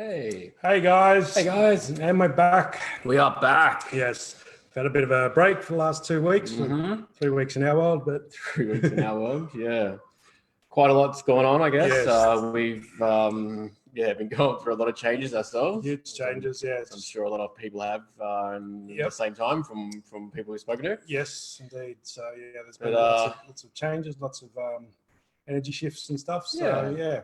Hey. Hey guys. Hey guys. And we're back. We are back. Yes. We've had a bit of a break for the last 2 weeks, for 3 weeks in our world, but 3 weeks in our world, yeah. Quite a lot's going on, I guess. Yes. We've been going through a lot of changes ourselves. Huge changes, yes. I'm sure a lot of people have at the Yep. same time from people we've spoken to. Yes, indeed. So yeah, there's been lots of changes, lots of energy shifts and stuff. So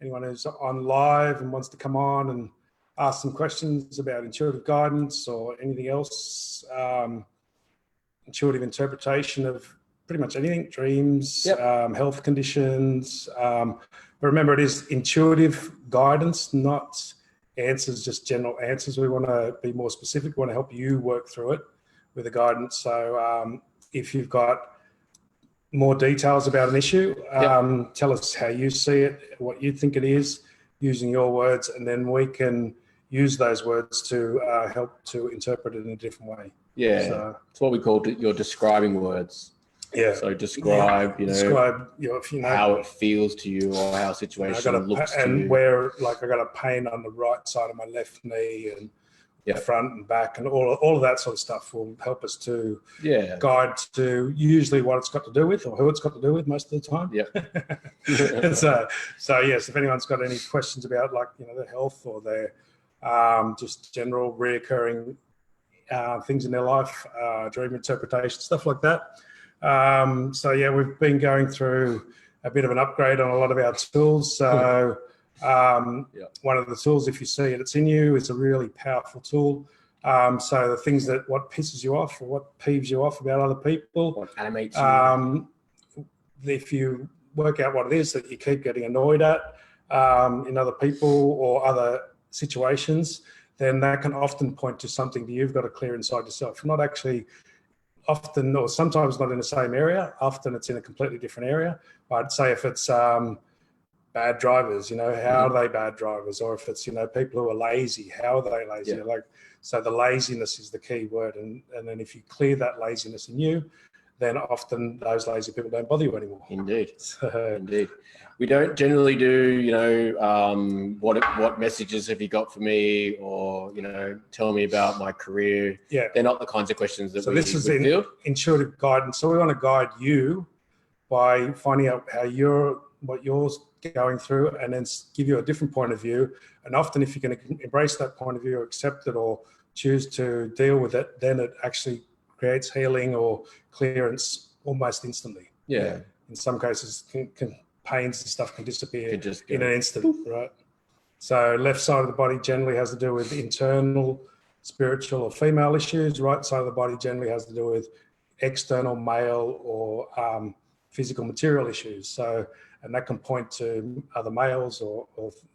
anyone who's on live and wants to come on and ask some questions about intuitive guidance or anything else, intuitive interpretation of pretty much anything, dreams, health conditions. But remember, it is intuitive guidance, not answers, just general answers. We want to be more specific. We want to help you work through it with the guidance. So if you've got more details about an issue, tell us how you see it, what you think it is, using your words, and then we can use those words to help to interpret it in a different way. Yeah, so it's what we call your describing words. Yeah. So describe, how it feels to you or how a situation looks to you. And where, like, I got a pain on the right side of my left knee and front and back, and all of that sort of stuff will help us to guide to usually what it's got to do with or who it's got to do with most of the time. Yeah. So yes, if anyone's got any questions about, like, their health or their just general reoccurring things in their life, dream interpretation, stuff like that. We've been going through a bit of an upgrade on a lot of our tools. So one of the tools, if you see it, it's in you. It's a really powerful tool. So the things what pisses you off or what peeves you off about other people, what animates you, if you work out what it is that you keep getting annoyed at in other people or other situations, then that can often point to something that you've got to clear inside yourself. Not actually often, or sometimes not in the same area. Often it's in a completely different area. But say if it's bad drivers, how are they bad drivers? Or if it's, people who are lazy, how are they lazy? Yeah. So the laziness is the key word. And then if you clear that laziness in you, then often those lazy people don't bother you anymore. Indeed. Indeed. We don't generally do, what messages have you got for me, or, tell me about my career. Yeah. They're not the kinds of questions that this is intuitive guidance. So we want to guide you by finding out what you're going through, and then give you a different point of view. And often if you're going to embrace that point of view or accept it or choose to deal with it, then it actually creates healing or clearance almost instantly. Yeah. In some cases, pains and stuff can disappear in an instant, right? So left side of the body generally has to do with internal, spiritual or female issues. Right side of the body generally has to do with external, male or physical material issues. So, and that can point to other males or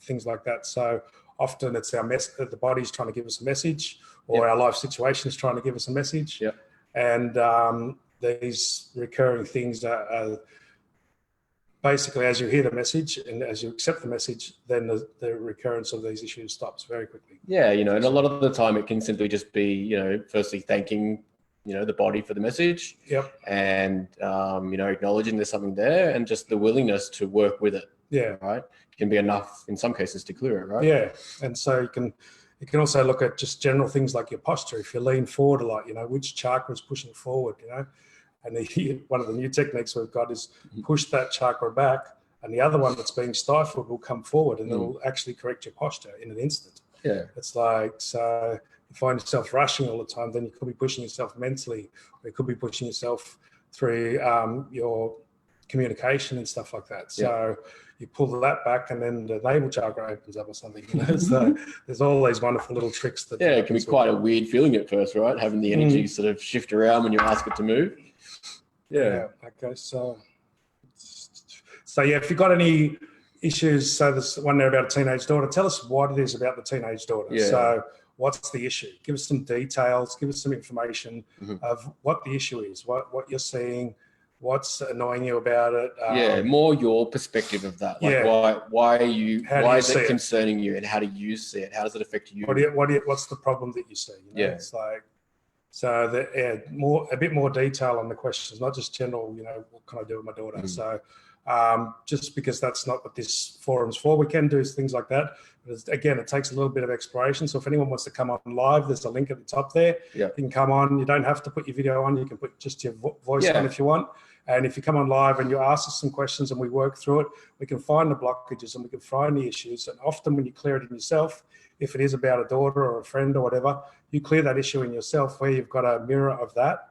things like that. So often it's the body's trying to give us a message, or our life situation is trying to give us a message. Yeah. And these recurring things are basically, as you hear the message and as you accept the message, then the recurrence of these issues stops very quickly. Yeah, and a lot of the time it can simply just be, firstly thanking, the body for the message. Yep. And, acknowledging there's something there, and just the willingness to work with it. Yeah. Right. Can be enough in some cases to clear it, right? Yeah. And so you can also look at just general things like your posture. If you lean forward a lot, which chakra is pushing forward, and one of the new techniques we've got is push that chakra back, and the other one that's being stifled will come forward, and it'll actually correct your posture in an instant. Yeah. It's like, so you find yourself rushing all the time, then you could be pushing yourself mentally, or you could be pushing yourself through your communication and stuff like that. So you pull that back, and then the navel chakra opens up or something. So there's all these wonderful little tricks that. Yeah, it can be quite a weird feeling at first, right? Having the energy sort of shift around when you ask it to move. Yeah. Okay. So if you've got any issues, so there's one there about a teenage daughter. Tell us what it is about the teenage daughter. Yeah. So what's the issue? Give us some details. Give us some information of what the issue is. What you're seeing. What's annoying you about it? More your perspective of that. Like why is it concerning you, and how do you see it? How does it affect you? What's the problem that you see? It's like, So a bit more detail on the questions, not just general, what can I do with my daughter? So just because that's not what this forum's for, we can do things like that. But again, it takes a little bit of exploration. So if anyone wants to come on live, there's a link at the top there. Yeah. You can come on. You don't have to put your video on. You can put just your voice on if you want. And if you come on live and you ask us some questions and we work through it, we can find the blockages and we can find the issues. And often when you clear it in yourself, if it is about a daughter or a friend or whatever, you clear that issue in yourself where you've got a mirror of that.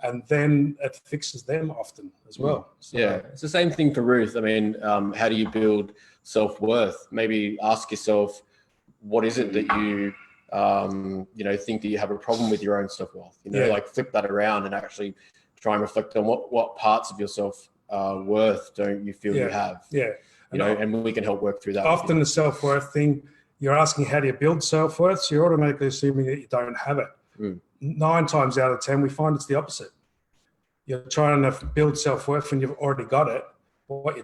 And then it fixes them often as well. So, yeah, it's the same thing for Ruth. I mean, how do you build self-worth? Maybe ask yourself, what is it that you, think that you have a problem with your own self-worth? Like flip that around and actually try and reflect on what parts of your self-worth don't you feel you have? Yeah. And we can help work through that. Often the self-worth thing, you're asking how do you build self-worth? So you're automatically assuming that you don't have it. 9 times out of 10, we find it's the opposite. You're trying to build self-worth and you've already got it. What you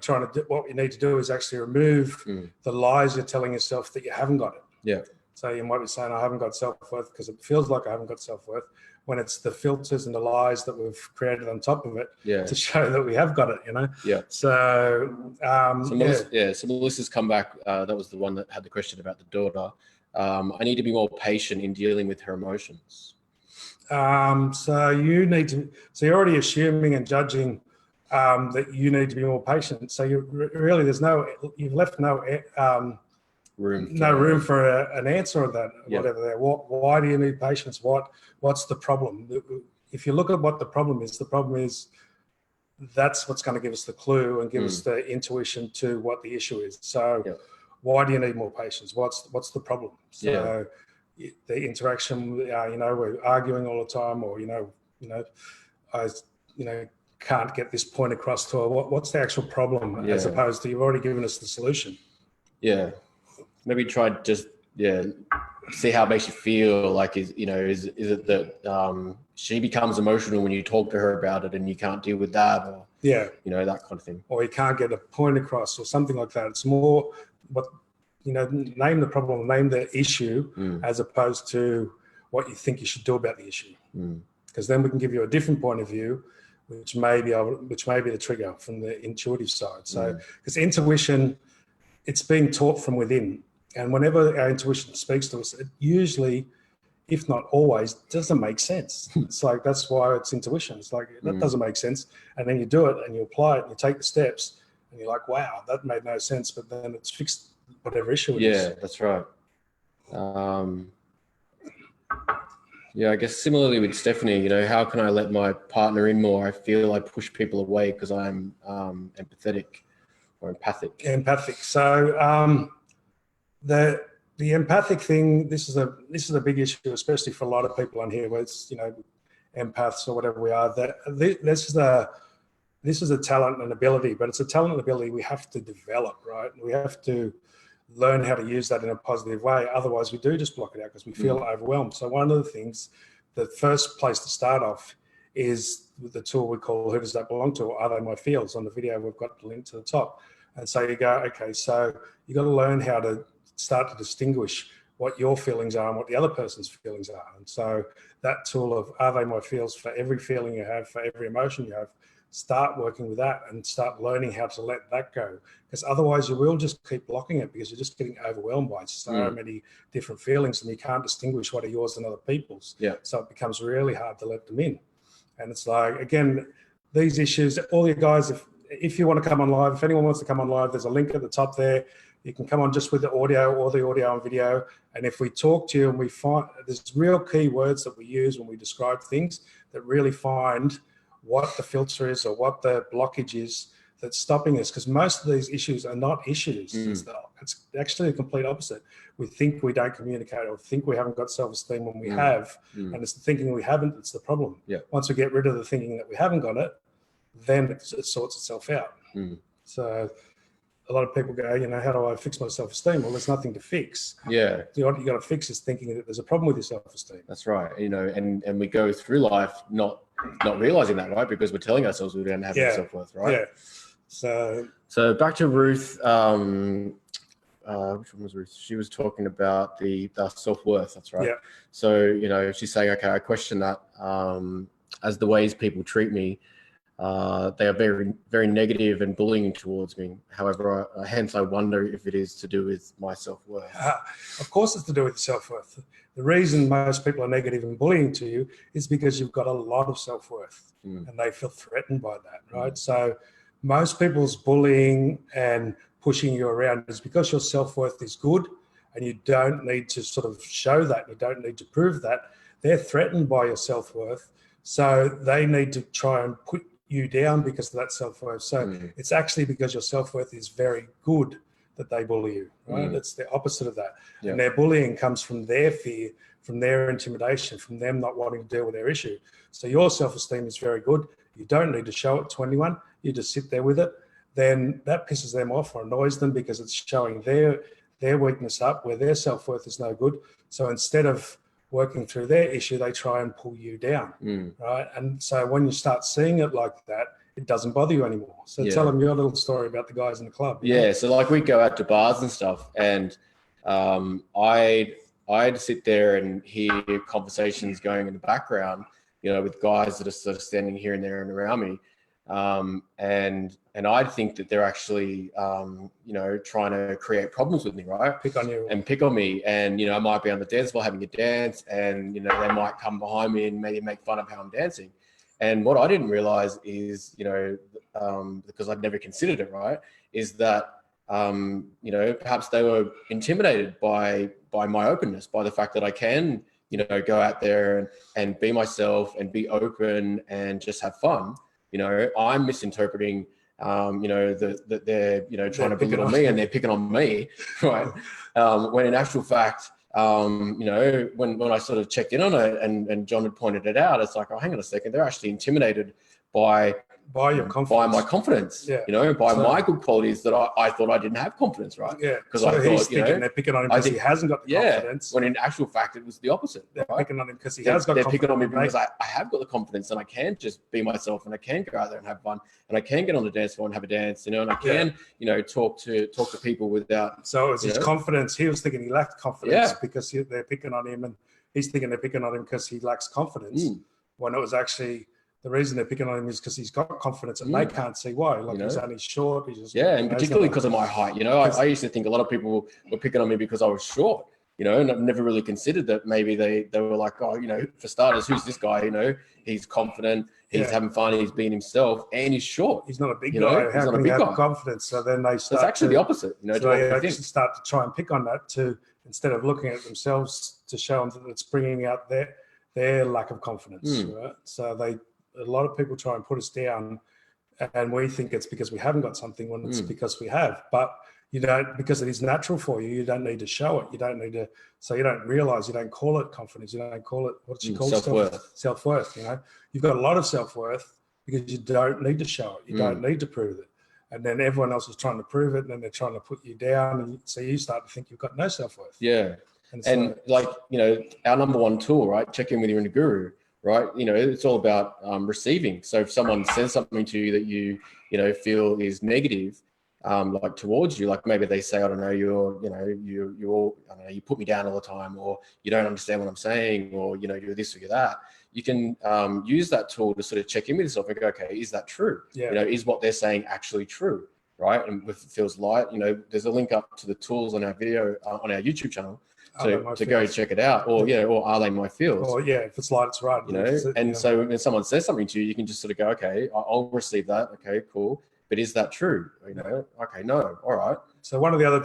need to do is actually remove the lies you're telling yourself that you haven't got it. Yeah. So you might be saying, I haven't got self-worth because it feels like I haven't got self-worth, when it's the filters and the lies that we've created on top of it to show that we have got it, Yeah. So, so Melissa's come back. That was the one that had the question about the daughter. I need to be more patient in dealing with her emotions. So you're already assuming and judging that you need to be more patient. So you've left no room for an answer of that, whatever there. Why do you need patience? What's the problem? If you look at what the problem is that's what's going to give us the clue and give us the intuition to what the issue is. So why do you need more patience? What's the problem? So the interaction, we're arguing all the time, or I can't get this point across to her. What's the actual problem, as opposed to you've already given us the solution. Yeah, maybe try just see how it makes you feel. Like is it that she becomes emotional when you talk to her about it and you can't deal with that, or that kind of thing, or you can't get a point across or something like that. It's more name the problem, name the issue, as opposed to what you think you should do about the issue. Because then we can give you a different point of view, which may be the trigger from the intuitive side. So, because intuition, it's being taught from within, and whenever our intuition speaks to us, it usually, if not always, doesn't make sense. It's like, that's why it's intuition. It's like, that doesn't make sense, and then you do it and you apply it and you take the steps, and you're like, wow, that made no sense, but then it's fixed whatever issue it is. Yeah, that's right. I guess similarly with Stephanie, how can I let my partner in more? I feel I push people away because I'm empathetic or empathic. Empathic. So the empathic thing, this is a big issue, especially for a lot of people on here, where it's empaths or whatever we are. This is a talent and ability, but it's a talent and ability we have to develop, right? We have to learn how to use that in a positive way. Otherwise, we do just block it out because we feel overwhelmed. So one of the things, the first place to start off is with the tool we call Who Does That Belong To? Or Are They My Feels? On the video, we've got the link to the top. And so you go, okay, so you got to learn how to start to distinguish what your feelings are and what the other person's feelings are. And so that tool of Are They My Feels, for every feeling you have, for every emotion you have, start working with that and start learning how to let that go, because otherwise you will just keep blocking it because you're just getting overwhelmed by so many different feelings and you can't distinguish what are yours and other people's. So it becomes really hard to let them in. And it's like, again, these issues, all you guys, if you want to come on live, if anyone wants to come on live, there's a link at the top there. You can come on just with the audio or the audio and video. And if we talk to you and we find there's real key words that we use when we describe things that really find what the filter is or what the blockage is that's stopping us, because most of these issues are not issues. It's actually the complete opposite. We think we don't communicate or think we haven't got self-esteem when we have, and it's the thinking we haven't that's the problem. Once we get rid of the thinking that we haven't got it, then it sorts itself out. So a lot of people go, how do I fix my self-esteem? Well, there's nothing to fix. What you got to fix is thinking that there's a problem with your self-esteem. That's right. And we go through life not realizing that, right? Because we're telling ourselves we don't have any self-worth, right? So back to Ruth. which one was Ruth? She was talking about the self-worth. That's right. Yeah. So, you know, she's saying, okay, I question that as the ways people treat me, they are very, very negative and bullying towards me. However, hence I wonder if it is to do with my self-worth. Of course it's to do with self-worth. The reason most people are negative and bullying to you is because you've got a lot of self-worth and they feel threatened by that, right? So most people's bullying and pushing you around is because your self-worth is good and you don't need to sort of show that. You don't need to prove that. They're threatened by your self-worth. So they need to try and put you down because of that self-worth. So it's actually because your self-worth is very good that they bully you, right? It's the opposite of that. Yeah. And their bullying comes from their fear, from their intimidation, from them not wanting to deal with their issue. So your self-esteem is very good. You don't need to show it to anyone. You just sit there with it. Then that pisses them off or annoys them because it's showing their weakness up where their self-worth is no good. So instead of working through their issue, they try and pull you down, right? And so when you start seeing it like that, it doesn't bother you anymore. So tell them your little story about the guys in the club. Yeah, so like we go out to bars and stuff, and I'd sit there and hear conversations going in the background, you know, with guys that are sort of standing here and there and around me. And I'd think that they're actually, you know, trying to create problems with me, right? Pick on you. And pick on me. And, you know, I might be on the dance floor having a dance and, you know, they might come behind me and maybe make fun of how I'm dancing. And what I didn't realize is, you know, because I'd never considered it, right, is that, you know, perhaps they were intimidated by my openness, by the fact that I can, you know, go out there and be myself and be open and just have fun. You know, I'm misinterpreting, you know, that they're, you know, trying to belittle me and they're picking on me, right? When in actual fact, you know, when I sort of checked in on it and John had pointed it out, it's like, oh, hang on a second, they're actually intimidated by your confidence, by my confidence, you know, by my good qualities that I thought I didn't have confidence, right? Yeah, because so I he's thought, you know, thinking they're picking on him because he hasn't got the confidence. When in actual fact, it was the opposite. They're picking on him because he has got confidence. They're picking on me because I have got the confidence and I can just be myself and I can go out there and have fun and I can get on the dance floor and have a dance, you know, and I can, you know, talk to people without. So it was his confidence. He was thinking he lacked confidence because they're picking on him, and he's thinking they're picking on him because he lacks confidence. When it was actually the reason they're picking on him is because he's got confidence and they can't see why. Like, you know, he's only short. He's just, and particularly because of my height. You know, I used to think a lot of people were picking on me because I was short, you know, and I've never really considered that maybe they were like, oh, you know, for starters, who's this guy? You know, he's confident, he's having fun, he's being himself, and he's short. He's not a big guy. How can he have confidence? So then they start. It's actually the opposite. You know, so they actually start to try and pick on that to, instead of looking at themselves to show them that it's bringing out their lack of confidence. Right? So a lot of people try and put us down, and we think it's because we haven't got something when it's because we have. But you don't, because it is natural for you. You don't need to show it. You don't need to. So you don't realize. You don't call it confidence. You don't call it what you call self-worth. Self-worth. You know, you've got a lot of self-worth because you don't need to show it. You don't need to prove it. And then everyone else is trying to prove it, and then they're trying to put you down, and so you start to think you've got no self-worth. Yeah, and like, you know, our number one tool, right? Check in with your inner guru. Right, you know, it's all about receiving. So if someone says something to you that you know, feel is negative, like towards you, like maybe they say, I don't know, you put me down all the time, or you don't understand what I'm saying, or you know, you're this or you're that. You can use that tool to sort of check in with yourself and go, okay, is that true? You know, is what they're saying actually true? Right, and if it feels light, you know, there's a link up to the tools on our video on our YouTube channel. To go check it out, or or are they my feels? Or if it's light, it's right. You know, and so when someone says something to you, you can just sort of go, okay, I'll receive that. Okay, cool. But is that true? You know, okay, no, all right. So one of the other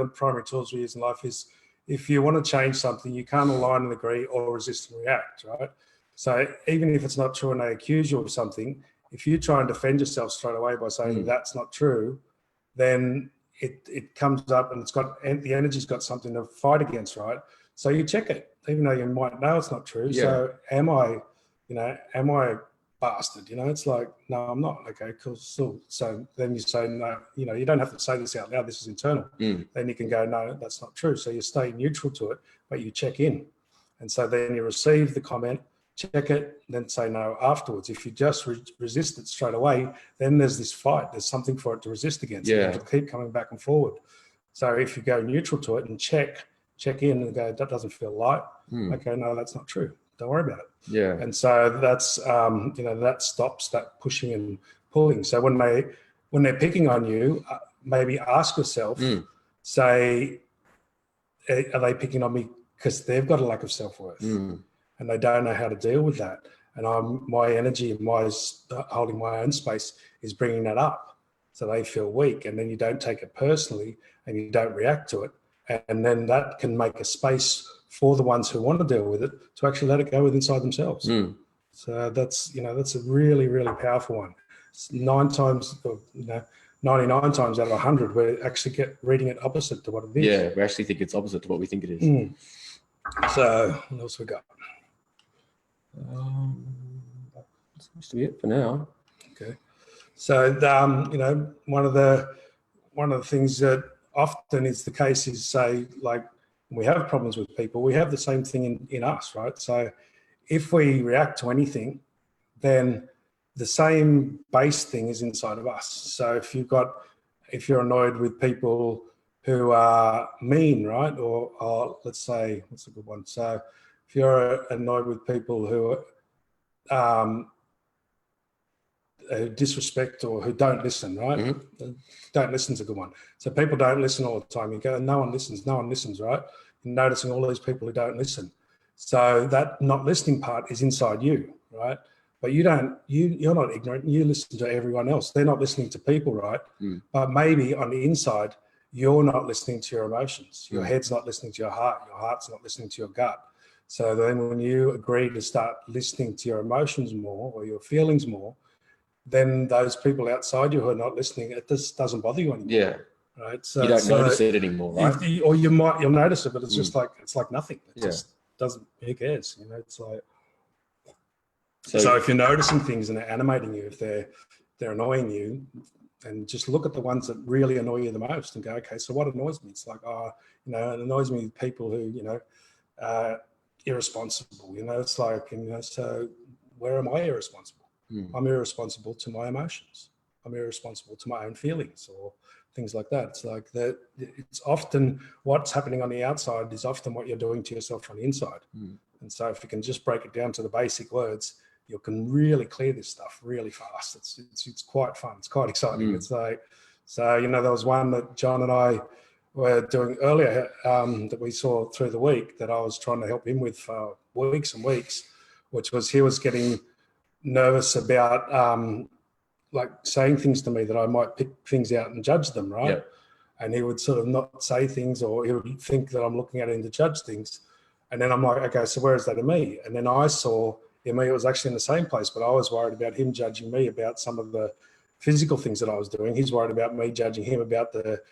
primary tools we use in life is, if you want to change something, you can't align and agree or resist and react, right? So even if it's not true and they accuse you of something, if you try and defend yourself straight away by saying that's not true, then it comes up and the energy's got something to fight against, right? So you check it, even though you might know it's not true. So am I a bastard? You know, it's like, no, I'm not. Okay, cool. So then you say, no, you know, you don't have to say this out loud. This is internal. Then you can go, no, that's not true. So you stay neutral to it, but you check in. And so then you receive the comment, check it, then say no afterwards. If you just resist it straight away, then there's this fight. There's something for it to resist against. It'll keep coming back and forward. So if you go neutral to it and check in and go, that doesn't feel light. Okay, no, that's not true. Don't worry about it. Yeah. And so that's, that stops that pushing and pulling. So when they're picking on you, maybe ask yourself, say, are they picking on me because they've got a lack of self-worth and they don't know how to deal with that? And my energy and my holding my own space is bringing that up. So they feel weak, and then you don't take it personally and you don't react to it. And then that can make a space for the ones who want to deal with it to actually let it go with inside themselves. So that's a really, really powerful one. It's 99 times out of 100, we're actually reading it opposite to what it is. Yeah, we actually think it's opposite to what we think it is. So what else we got? That seems to be it for now. Okay. So one of the things that often is the case is, say, like, when we have problems with people, we have the same thing in us, right? So if we react to anything, then the same base thing is inside of us. So if you're annoyed with people who are mean, right? Or let's say, what's a good one? So if you're annoyed with people who disrespect or who don't listen, right? Don't listen is a good one. So people don't listen all the time. You go, no one listens, right? You're noticing all these people who don't listen. So that not listening part is inside you, right? But you're not ignorant. You listen to everyone else. They're not listening to people, right? But maybe on the inside, you're not listening to your emotions. Your head's not listening to your heart. Your heart's not listening to your gut. So then when you agree to start listening to your emotions more or your feelings more, then those people outside you who are not listening, it just doesn't bother you anymore. Yeah. Right. So you don't notice it anymore, right? You'll notice it, but it's just like, it's like nothing. It just doesn't, who cares? It's like, so if you're noticing things and they're animating you, if they're annoying you, and just look at the ones that really annoy you the most and go, okay, so what annoys me? It's like, it annoys me people who, irresponsible, it's like, so where am I irresponsible? I'm irresponsible to my emotions. I'm irresponsible to my own feelings or things like that. It's like that. It's often what's happening on the outside is often what you're doing to yourself on the inside. And so if you can just break it down to the basic words, you can really clear this stuff really fast. It's quite fun. It's quite exciting. It's like, so, there was one that John and I were doing earlier that we saw through the week that I was trying to help him with for weeks and weeks, which was he was getting nervous about like saying things to me that I might pick things out and judge them, right? Yep. And he would sort of not say things, or he would think that I'm looking at him to judge things. And then I'm like, okay, so where is that in me? And then I saw in me, it was actually in the same place, but I was worried about him judging me about some of the physical things that I was doing. He's worried about me judging him about the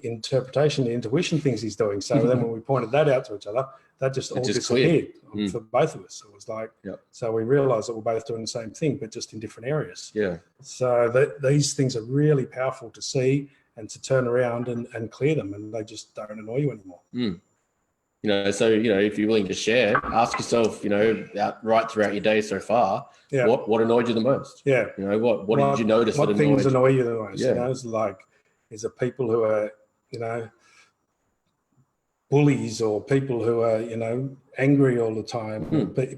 interpretation, the intuition things he's doing. So then when we pointed that out to each other, that just all disappeared for both of us. It was like, so we realized that we're both doing the same thing, but just in different areas. Yeah. So these things are really powerful to see and to turn around and clear them, and they just don't annoy you anymore. So, if you're willing to share, ask yourself, right throughout your day so far, what annoyed you the most? Yeah. What did you notice that annoyed you? What things annoy you the most? Yeah. It's like, is it people who are, bullies, or people who are, angry all the time,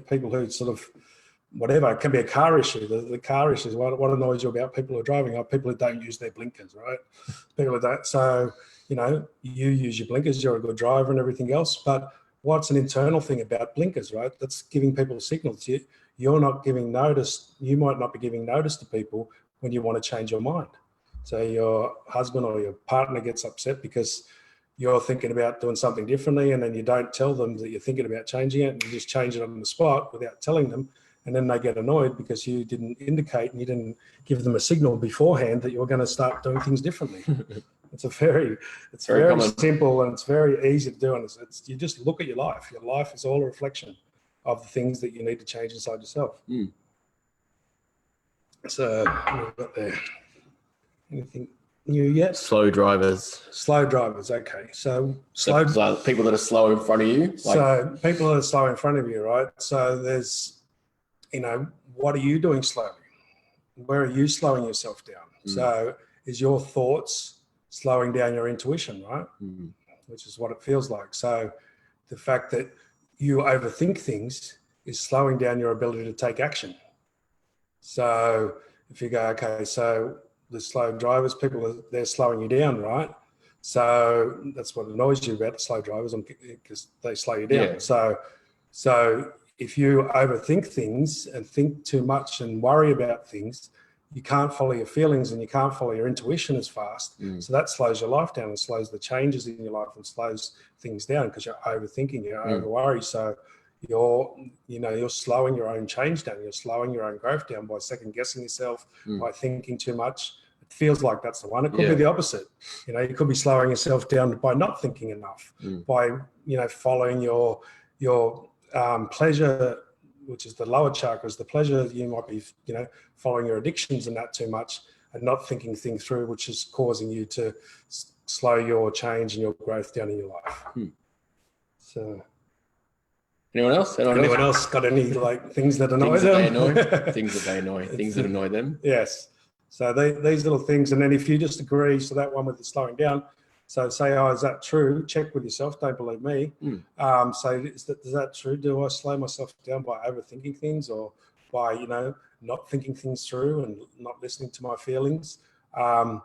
people who sort of, whatever, it can be a car issue. The car issue is what annoys you about people who are driving, are people who don't use their blinkers, right? People who don't. So, you use your blinkers, you're a good driver and everything else. But what's an internal thing about blinkers, right? That's giving people signals. You're not giving notice. You might not be giving notice to people when you want to change your mind. So your husband or your partner gets upset because you're thinking about doing something differently, and then you don't tell them that you're thinking about changing it, and you just change it on the spot without telling them. And then they get annoyed because you didn't indicate and you didn't give them a signal beforehand that you were going to start doing things differently. It's very simple, and it's very easy to do. And you just look at your life. Your life is all a reflection of the things that you need to change inside yourself. So what we've got there. Anything new yet? Slow drivers. Okay. So people that are slow in front of you. So people that are slow in front of you, right? So there's, what are you doing slowly? Where are you slowing yourself down? So is your thoughts slowing down your intuition, right? Mm. Which is what it feels like. So the fact that you overthink things is slowing down your ability to take action. So if you go, okay, so the slow drivers, they're slowing you down, right? So that's what annoys you about the slow drivers, because they slow you down. Yeah. So if you overthink things and think too much and worry about things, you can't follow your feelings and you can't follow your intuition as fast. So that slows your life down and slows the changes in your life and slows things down, because you're overthinking, you're over worry. So you're slowing your own change down. You're slowing your own growth down by second guessing yourself, by thinking too much. It feels like that's the one. It could be the opposite. You could be slowing yourself down by not thinking enough, by following your pleasure, which is the lower chakras. The pleasure, you might be following your addictions and that too much, and not thinking things through, which is causing you to slow your change and your growth down in your life. So. Anyone else? Anyone else got any things that annoy them? Things that they annoy. Things that annoy them. Yes. So these little things, and then if you just agree, so that one with the slowing down. So say, oh, is that true? Check with yourself. Don't believe me. So is that true? Do I slow myself down by overthinking things, or by not thinking things through and not listening to my feelings? And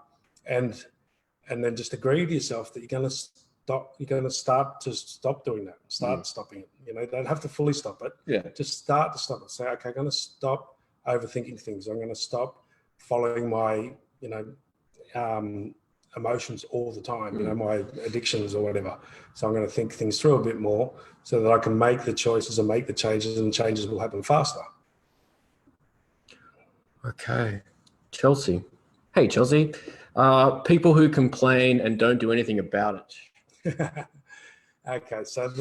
then just agree to yourself that you're going to stop. You're going to start to stop doing that. Start stopping it. You don't have to fully stop it. Yeah. Just start to stop it. Say, okay, I'm going to stop overthinking things. I'm going to stop following my emotions all the time. My addictions or whatever. So I'm going to think things through a bit more, so that I can make the choices and make the changes, and changes will happen faster. Okay, Chelsea. Hey, Chelsea. People who complain and don't do anything about it. Okay, so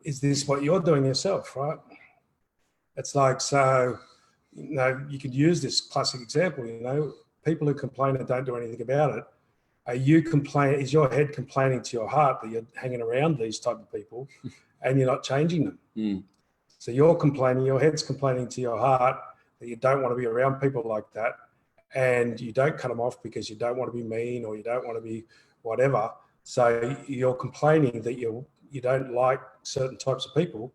is this what you're doing yourself, right? It's like, so you could use this classic example. People who complain and don't do anything about it. Is your head complaining to your heart that you're hanging around these type of people and you're not changing them? So you're complaining, your head's complaining to your heart that you don't want to be around people like that, and you don't cut them off because you don't want to be mean, or you don't want to be whatever. So you're complaining that you don't like certain types of people,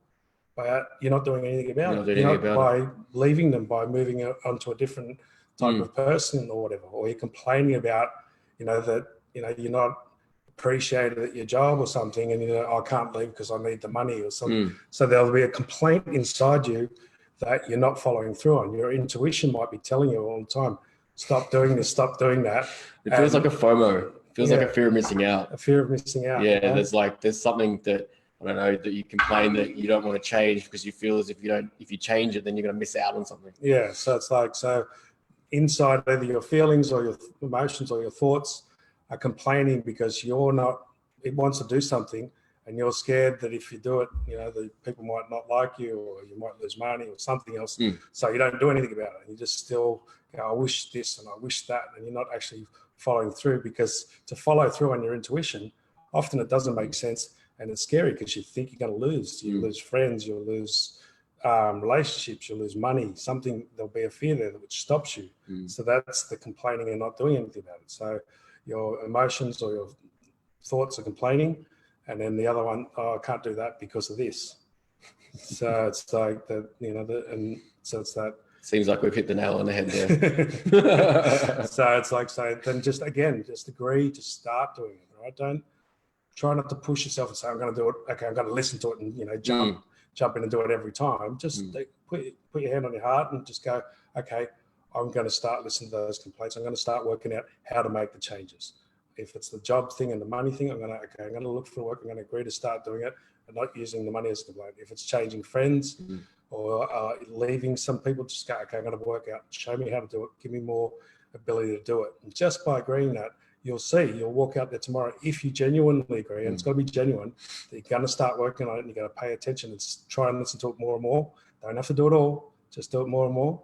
but you're not doing anything about it. By leaving them, by moving onto a different type of person or whatever, or you're complaining about that you're not appreciated at your job or something, and I can't leave because I need the money or something. So there'll be a complaint inside you that you're not following through on. Your intuition might be telling you all the time, stop doing this, stop doing that. It feels like a FOMO. It feels like a fear of missing out. A fear of missing out. Yeah, there's something that, I don't know, that you complain that you don't want to change because you feel as if if you change it, then you're going to miss out on something. Yeah, so it's like, so inside either your feelings or your emotions or your thoughts are complaining because it wants to do something, and you're scared that if you do it, the people might not like you, or you might lose money or something else. So you don't do anything about it. You just still go, I wish this and I wish that, and you're not actually following through, because to follow through on your intuition, often it doesn't make sense, and it's scary because you think you're going to lose. You lose friends, you'll lose relationships, you'll lose money, there'll be a fear there which stops you. So that's the complaining and not doing anything about it. So your emotions or your thoughts are complaining, and then the other one, I can't do that because of this. So it's like and so it's that. Seems like we've hit the nail on the head there. So it's like, then just agree to start doing it, right? Don't try not to push yourself and say, I'm going to do it. Okay, I'm going to listen to it and, jump in and do it every time. Just put your hand on your heart and just go, okay, I'm going to start listening to those complaints. I'm going to start working out how to make the changes. If it's the job thing and the money thing, I'm going to look for work. I'm going to agree to start doing it and not using the money as a complaint. If it's changing friends or leaving some people, just go, okay, I'm going to work out, show me how to do it. Give me more ability to do it. And just by agreeing that, you'll walk out there tomorrow, if you genuinely agree, and it's got to be genuine, that you're going to start working on it, and you're going to pay attention and try and listen to it more and more. Don't have to do it all, just do it more and more.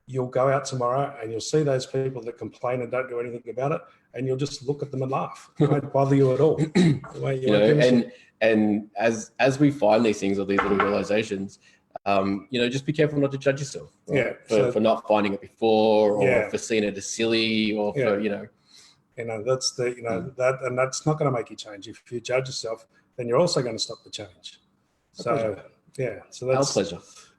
You'll go out tomorrow and you'll see those people that complain and don't do anything about it, and you'll just look at them and laugh. It won't bother you at all. And as we find these things or these little realizations, just be careful not to judge yourself. Right? For not finding it before, or for seeing it as silly, or for That's that, and that's not going to make you change. If you judge yourself, then you're also going to stop the change. So so our pleasure.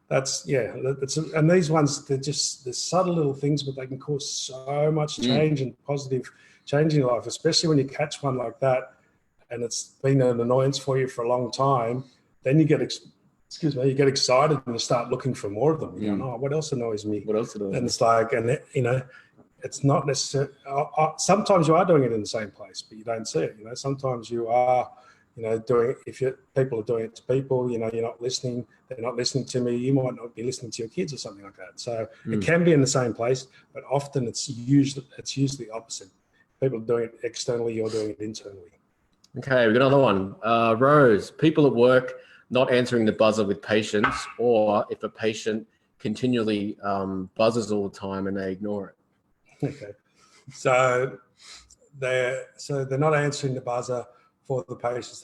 And these ones, they're subtle little things, but they can cause so much change and positive change in your life, especially when you catch one like that and it's been an annoyance for you for a long time. Then you get excited and you start looking for more of them. You go, oh, what else annoys me? What else annoys me? And it's like, it's not necessarily, sometimes you are doing it in the same place, but you don't see it. Sometimes you are, doing it, people are doing it to people, you're not listening, they're not listening to me, you might not be listening to your kids or something like that. So it can be in the same place, but often it's usually opposite. People are doing it externally, you're doing it internally. Okay, we've got another one. Rose, people at work not answering the buzzer with patience, or if a patient continually buzzes all the time and they ignore it. Okay, so they're not answering the buzzer for the patients.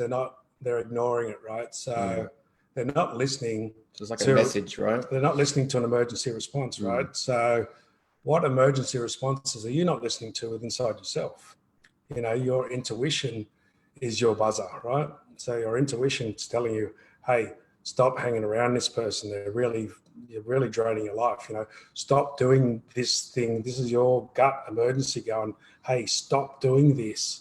They're ignoring it, right? So they're not listening. So it's like a message, right? They're not listening to an emergency response, right? So what emergency responses are you not listening to inside yourself? Your intuition is your buzzer, right? So your intuition is telling you, hey, stop hanging around this person. You're really draining your life. Stop doing this thing. This is your gut emergency going, hey, stop doing this.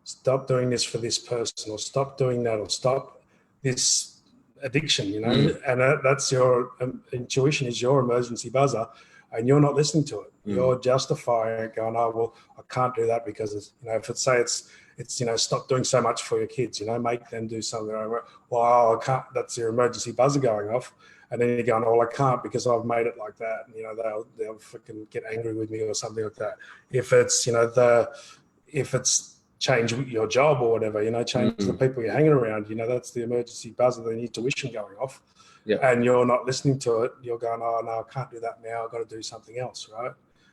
Stop doing this for this person, or stop doing that, or stop this addiction, and that's your intuition is your emergency buzzer, and you're not listening to it. You're justifying it, going, oh, well, I can't do that because, if it's stop doing so much for your kids, make them do something. Well, I can't, that's your emergency buzzer going off. And then you're going, oh, well, I can't because I've made it like that. And, they'll freaking get angry with me or something like that. If it's, if it's change your job or whatever, change the people you're hanging around, that's the emergency buzzer, the intuition going off. Yeah. And you're not listening to it. You're going, oh, no, I can't do that now. I've got to do something else, right?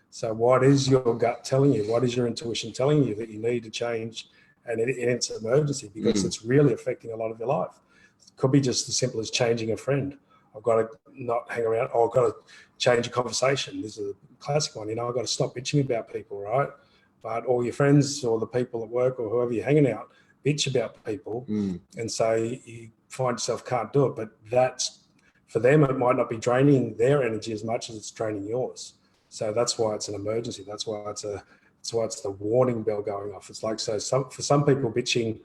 So what is your gut telling you? What is your intuition telling you that you need to change? And it's an emergency because it's really affecting a lot of your life. It could be just as simple as changing a friend. I've got to not hang around, or I've got to change a conversation. This is a classic one. I've got to stop bitching about people, right? But all your friends or the people at work or whoever you're hanging out bitch about people and say you find yourself can't do it. But that's, for them, it might not be draining their energy as much as it's draining yours. So that's why it's an emergency. That's why it's the warning bell going off. It's like, for some people, bitching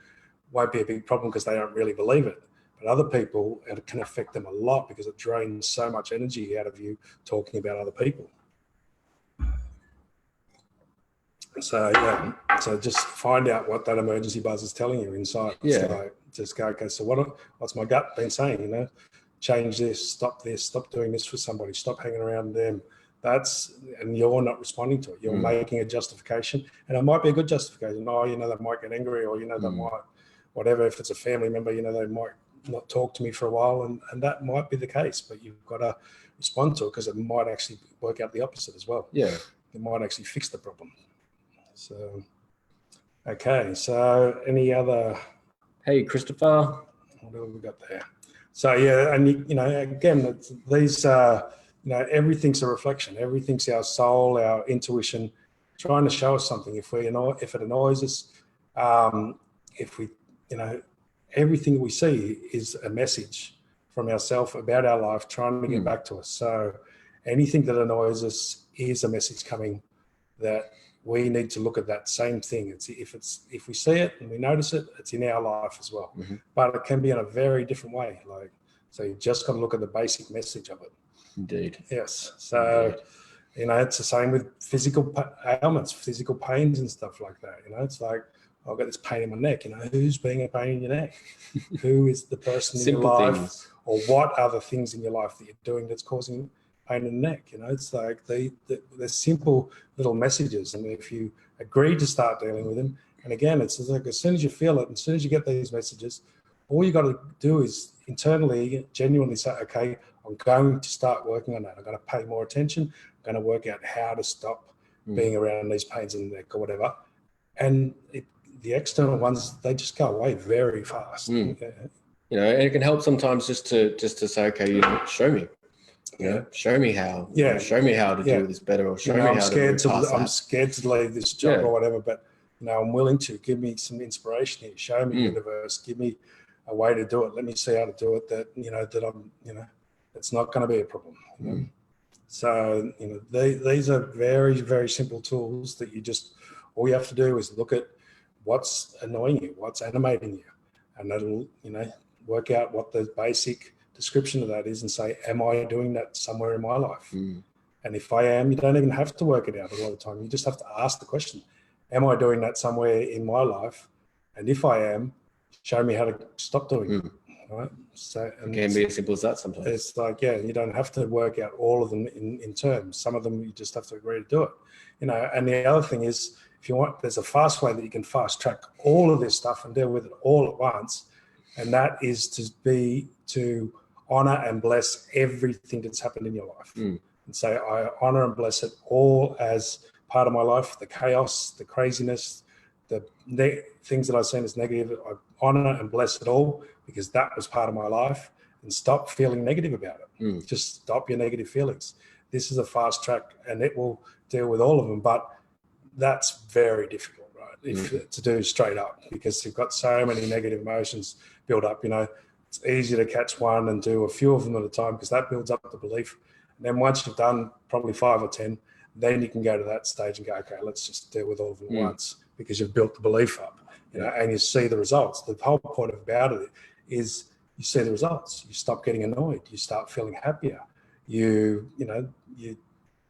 won't be a big problem because they don't really believe it. But other people, it can affect them a lot because it drains so much energy out of you talking about other people. So so just find out what that emergency buzz is telling you inside. So just go, okay, so what's my gut been saying? Change this, stop doing this for somebody, stop hanging around them. And you're not responding to it. You're making a justification, and it might be a good justification. Oh, they might get angry, or they might, whatever. If it's a family member, they might not talk to me for a while, and that might be the case. But you've got to respond to it because it might actually work out the opposite as well. Yeah, it might actually fix the problem. So, okay. So, any other? Hey, Christopher. What have we got there? So and again, these everything's a reflection. Everything's our soul, our intuition, trying to show us something. If it annoys us, if we, everything we see is a message from ourselves about our life, trying to get back to us. So anything that annoys us is a message coming that we need to look at that same thing. If we see it and we notice it, it's in our life as well. But it can be in a very different way. So you just got to look at the basic message of it. Indeed. Yes. So, it's the same with physical ailments, physical pains and stuff like that. It's like, I've got this pain in my neck. Who's being a pain in your neck? Who is the person in your life, or what other things in your life that you're doing that's causing pain in the neck? It's like they're simple little messages, and if you agree to start dealing with them, and again, it's like as soon as you feel it, as soon as you get these messages, all you got to do is internally, genuinely say, okay, I'm going to start working on that. I'm going to pay more attention. I'm going to work out how to stop being around these pains in the neck or whatever. And the external ones, they just go away very fast. And it can help sometimes just to say, okay, show me. Show me how. Show me how to do this better, or show me how I'm scared to leave this job or whatever. But I'm willing to give me some inspiration here. Show me universe. Give me a way to do it. Let me see how to do it. That that I'm it's not going to be a problem. So these are very, very simple tools that all you have to do is look at what's annoying you, what's animating you, and that'll work out what the basic description of that is and say, am I doing that somewhere in my life? And if I am, you don't even have to work it out a lot of the time. You just have to ask the question, am I doing that somewhere in my life? And if I am, show me how to stop doing it. Right? So it can be as simple as that sometimes. It's like, you don't have to work out all of them in terms. Some of them you just have to agree to do it. And the other thing is, if you want, there's a fast way that you can fast track all of this stuff and deal with it all at once. And that is to honor and bless everything that's happened in your life. And say, I honor and bless it all as part of my life, the chaos, the craziness, the things that I've seen as negative. I honor and bless it all because that was part of my life, and stop feeling negative about it. Just stop your negative feelings. This is a fast track and it will deal with all of them, but that's very difficult, right? To do straight up, because you've got so many negative emotions build up. It's easy to catch one and do a few of them at a time because that builds up the belief. And then once you've done probably 5 or 10, then you can go to that stage and go, okay, let's just deal with all of them at once, because you've built the belief up, and you see the results. The whole point about it is you see the results. You stop getting annoyed. You start feeling happier. You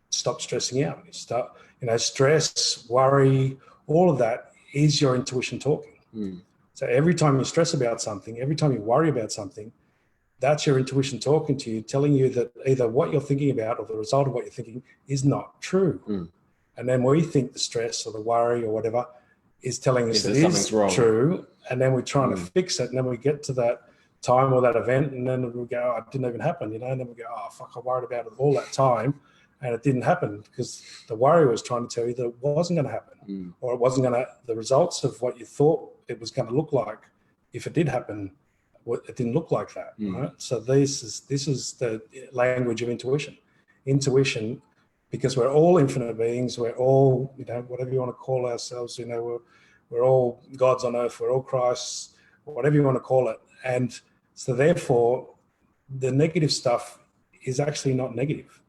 stop stressing out. You start, stress, worry, all of that is your intuition talking. So every time you stress about something, every time you worry about something, that's your intuition talking to you, telling you that either what you're thinking about or the result of what you're thinking is not true. And then we think the stress or the worry or whatever is telling us that it is true. And then we're trying to fix it. And then we get to that time or that event, and then we go, oh, it didn't even happen, and then we go, oh, fuck, I worried about it all that time. And it didn't happen because the worry was trying to tell you that it wasn't going to happen, or it wasn't going to, the results of what you thought it was going to look like, if it did happen, it didn't look like that. Right? So this is the language of intuition. Intuition, because we're all infinite beings, we're all, whatever you want to call ourselves, we're all gods on earth, we're all Christ, whatever you want to call it. And so therefore, the negative stuff is actually not negative.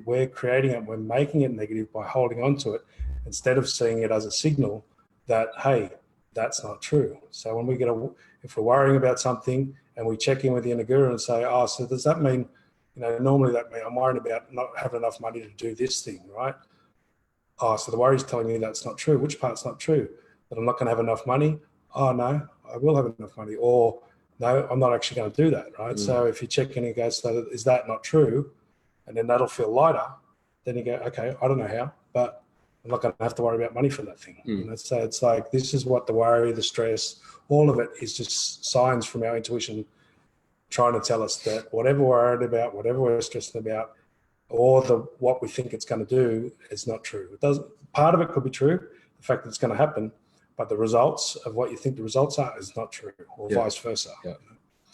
We're creating it, we're making it negative by holding on to it, instead of seeing it as a signal that, hey, that's not true. So when if we're worrying about something and we check in with the inner guru and say, oh, so does that mean, normally that means I'm worried about not having enough money to do this thing, right? Oh, so the worry is telling me that's not true. Which part's not true? That I'm not going to have enough money? Oh, no, I will have enough money. Or no, I'm not actually going to do that, right? So if you check in and go, so is that not true? And then that'll feel lighter. Then you go, okay, I don't know how, but I'm not going to have to worry about money for that thing. So it's like, this is what the worry, the stress, all of it is just signs from our intuition trying to tell us that whatever we're worried about, whatever we're stressing about, or what we think it's going to do is not true. It doesn't. Part of it could be true, the fact that it's going to happen, but the results of what you think the results are is not true, or vice versa. Yeah.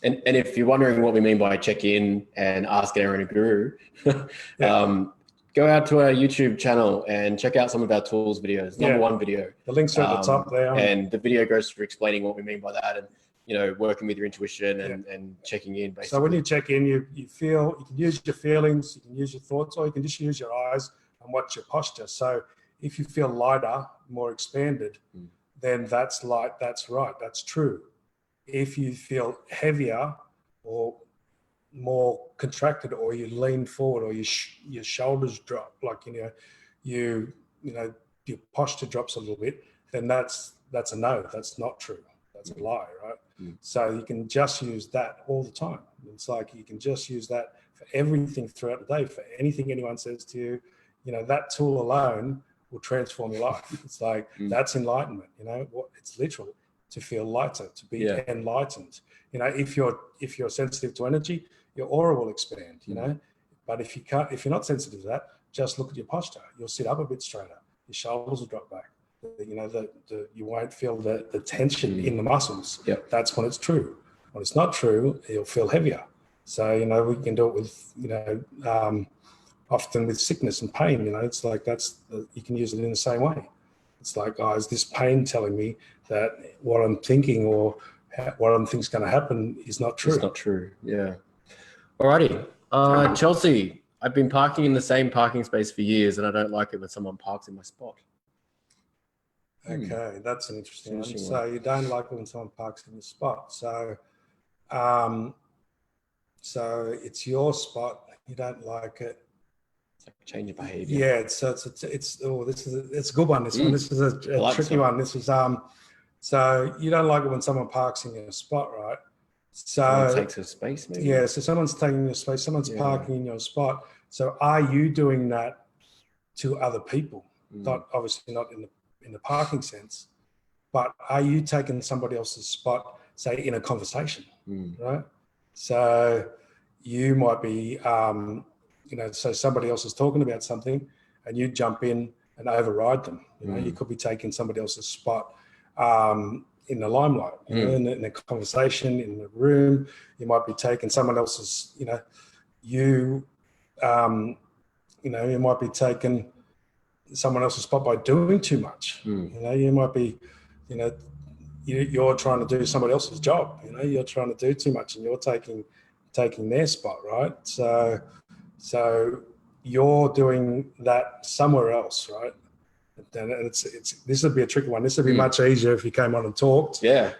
And if you're wondering what we mean by check in and ask our inner guru, go out to our YouTube channel and check out some of our tools videos. Number one video. The links are at the top there. And the video goes through explaining what we mean by that, and working with your intuition and checking in, basically. So when you check in, you feel, you can use your feelings, you can use your thoughts, or you can just use your eyes and watch your posture. So if you feel lighter, more expanded, then that's light, that's right, that's true. If you feel heavier or more contracted, or you lean forward, or your shoulders drop, like your posture drops a little bit, then that's a no. That's not true. That's a lie, right? So you can just use that all the time. It's like you can just use that for everything throughout the day, for anything anyone says to you. That tool alone will transform your life. It's like that's enlightenment. It's literal. To feel lighter, to be enlightened. If you're sensitive to energy, your aura will expand. But if you're not sensitive to that, just look at your posture. You'll sit up a bit straighter. Your shoulders will drop back. You won't feel the tension in the muscles. That's when it's true. When it's not true, you'll feel heavier. So we can do it with often with sickness and pain. It's like you can use it in the same way. It's like, oh, is this pain telling me that what I'm thinking or what I'm thinking is going to happen is not true? It's not true. Yeah. Alrighty. Chelsea, I've been parking in the same parking space for years, and I don't like it when someone parks in my spot. Okay, that's an interesting one. one. So you don't like it when someone parks in your spot. So, so it's your spot. You don't like it. It's like a change of behavior. Yeah. It's a good one. This is a like tricky one. This is so you don't like it when someone parks in your spot, right? So someone takes a space, maybe. Yeah. So someone's taking your space. Someone's parking in your spot. So are you doing that to other people? Not obviously not in the parking sense, but are you taking somebody else's spot, say in a conversation, right? So you might be, so somebody else is talking about something and you jump in and override them. You could be taking somebody else's spot in the limelight, in a conversation, in the room. You might be taking someone else's, you might be taking someone else's spot by doing too much. You might be, you're trying to do somebody else's job. You're trying to do too much, and you're taking their spot, right? So you're doing that somewhere else, right? And this would be a tricky one. This would be much easier if you came on and talked. Yeah.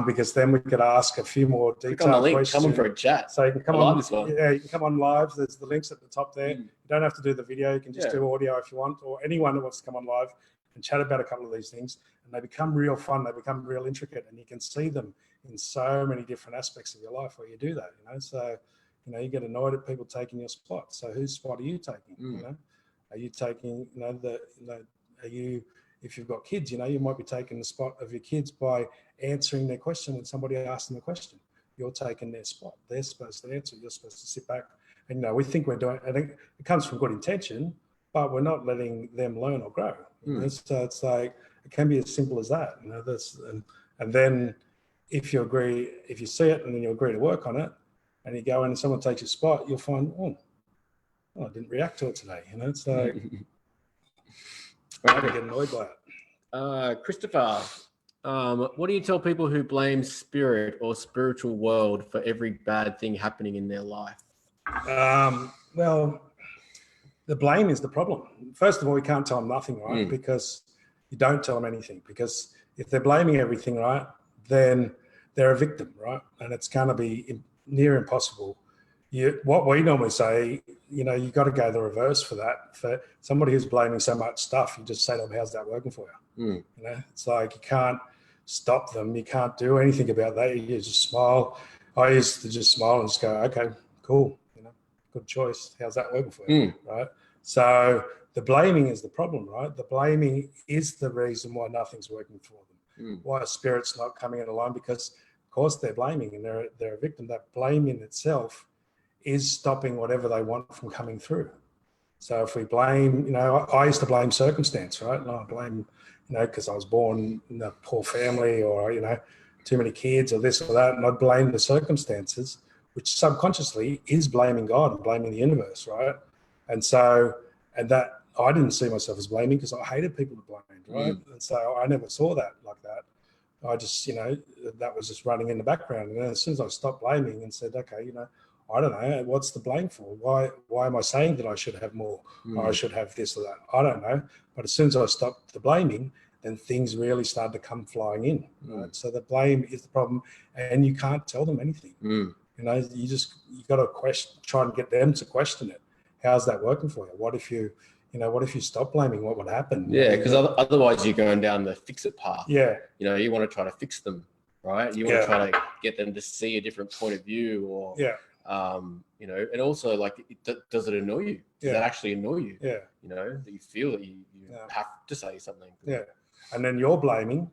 Because then we could ask a few more detailed Click on the link, questions. come on for a chat. So you can come I like on. this one. Yeah, you can come on live. There's the links at the top there. You don't have to do the video. You can just do audio if you want, or anyone who wants to come on live and chat about a couple of these things. And they become real fun. They become real intricate, and you can see them in so many different aspects of your life where you do that. So you get annoyed at people taking your spot. So whose spot are you taking? Are you taking are you, if you've got kids, you might be taking the spot of your kids by answering their question when somebody asks them a question. You're taking their spot. They're supposed to answer. You're supposed to sit back. And we think we're doing. I think it comes from good intention, but we're not letting them learn or grow. So it's like it can be as simple as that. And then if you see it and then you agree to work on it, and you go in and someone takes your spot, you'll find, I didn't react to it today. It's like. I get annoyed by it. Christopher, what do you tell people who blame spirit or spiritual world for every bad thing happening in their life? Well, the blame is the problem. First of all, you can't tell them nothing, right? Because you don't tell them anything. Because if they're blaming everything, right, then they're a victim, right? And it's going to be near impossible. What we normally say, you got to go the reverse for that. For somebody who's blaming so much stuff, you just say to them, how's that working for you? It's like you can't stop them. You can't do anything about that. You just smile. I used to just smile and just go, okay, cool. Good choice. How's that working for you? Right? So the blaming is the problem, right? The blaming is the reason why nothing's working for them. Why a spirit's not coming in line, because of course they're blaming and they're a victim. That blame in itself is stopping whatever they want from coming through. So if we blame, I used to blame circumstance, right? And I blame, because I was born in a poor family, or, too many kids, or this or that. And I'd blame the circumstances, which subconsciously is blaming God and blaming the universe, right? And that I didn't see myself as blaming, because I hated people to blame, right? And so I never saw that like that. I just, that was just running in the background. And then as soon as I stopped blaming and said, okay, I don't know, what's the blame for? Why am I saying that I should have more? Or I should have this or that? I don't know. But as soon as I stopped the blaming, then things really started to come flying in. Right? So the blame is the problem, and you can't tell them anything. You got to try and get them to question it. How's that working for you? What if you stop blaming? What would happen? Yeah, because otherwise you're going down the fix it path. Yeah. You want to try to fix them, right? You want to try to get them to see a different point of view, or and also, like, does it annoy you? Does that actually annoy you? Yeah. That you feel that you have to say something. Yeah. And then you're blaming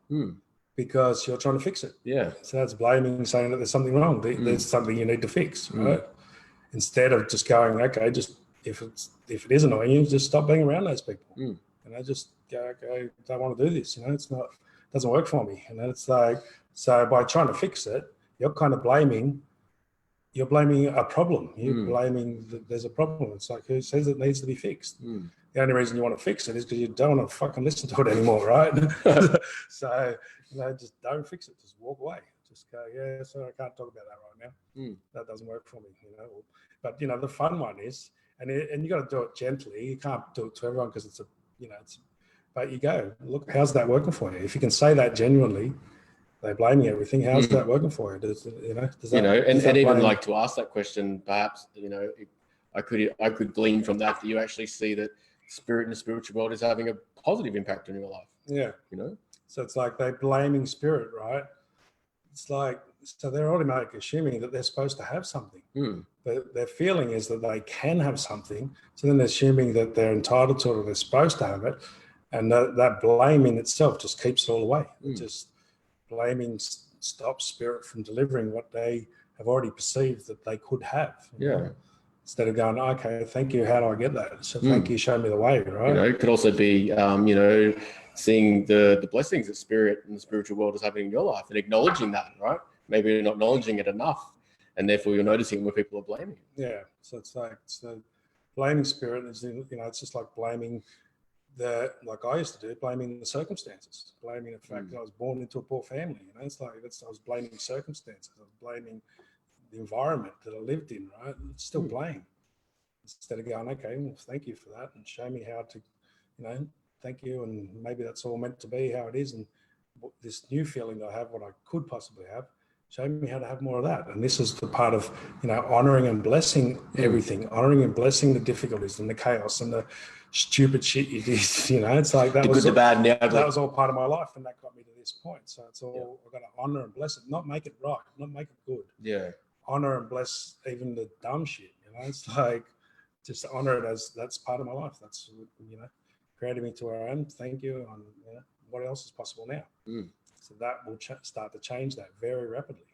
because you're trying to fix it. Yeah. So that's blaming, saying that there's something wrong. There's something you need to fix, right? Instead of just going, okay, just if it is annoying you, just stop being around those people. Just go, okay, I don't want to do this. It doesn't work for me. It's like, so by trying to fix it, you're kind of blaming. You're blaming a problem. You're blaming that there's a problem. It's like, who says it needs to be fixed? The the only reason you want to fix it is because you don't want to fucking listen to it anymore, right? So, just don't fix it. Just walk away. Just go, yeah, so I can't talk about that right now. That doesn't work for me, But, the fun one is, and you got to do it gently. You can't do it to everyone because but you go, look, how's that working for you? If you can say that genuinely, they're blaming everything. How's that working for you? Does and even like to ask that question, perhaps, I could glean from that you actually see that spirit in the spiritual world is having a positive impact on your life. Yeah. So it's like they're blaming spirit, right? It's like, so they're automatically assuming that they're supposed to have something. But their feeling is that they can have something. So then they're assuming that they're entitled to it or they're supposed to have it. And that blame in itself just keeps it all away. Just blaming stops spirit from delivering what they have already perceived that they could have. Instead of going, okay, thank you, how do I get that? So thank you, show me the way, right? It could also be, seeing the blessings that spirit and the spiritual world is having in your life and acknowledging that, right? Maybe you're not acknowledging it enough, and therefore you're noticing where people are blaming. Yeah, so it's like the blaming spirit is, it's just like blaming like I used to do, blaming the circumstances, blaming the fact that I was born into a poor family. It's like I was blaming circumstances. I was blaming the environment that I lived in, right? It's still blame. Instead of going, okay, well, thank you for that, and show me how to, thank you, and maybe that's all meant to be how it is, and this new feeling that I have, what I could possibly have, show me how to have more of that. And this is the part of, honoring and blessing everything, honoring and blessing the difficulties and the chaos and the stupid shit you did. It's like that was the good, the bad, and the ugly. That was all part of my life, and that got me to this point. So it's all I've got to honor and bless it, not make it right, not make it good. Yeah. Honor and bless even the dumb shit. It's like just honor it as that's part of my life. That's created me to where I am. Thank you. And what else is possible now? So that will start to change that very rapidly.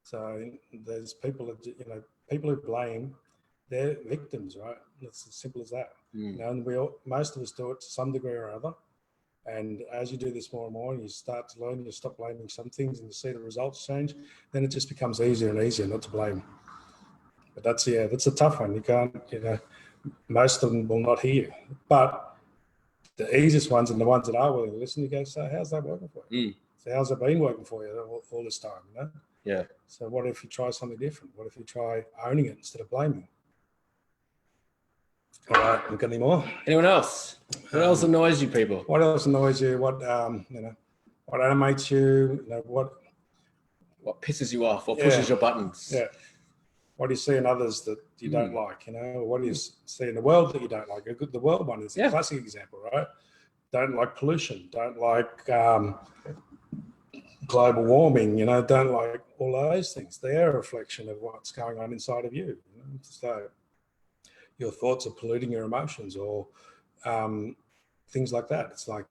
So there's people that people who blame, they're victims, right? It's as simple as that. And most of us do it to some degree or other. And as you do this more and more, and you start to learn, you stop blaming some things, and you see the results change, then it just becomes easier and easier not to blame. But that's a tough one. You can't, most of them will not hear you. But the easiest ones and the ones that are willing to listen, you go, so how's that working for you? So how's it been working for you all this time? Yeah. So what if you try something different? What if you try owning it instead of blaming? All right, got any more? Anyone else? What else annoys you, people? What else annoys you? What what animates you? What pisses you off? What pushes your buttons? Yeah. What do you see in others that you don't like? What do you see in the world that you don't like? The world one is a classic example, right? Don't like pollution. Don't like global warming. Don't like all those things. They're a reflection of what's going on inside of you. So your thoughts are polluting your emotions, or things like that. It's like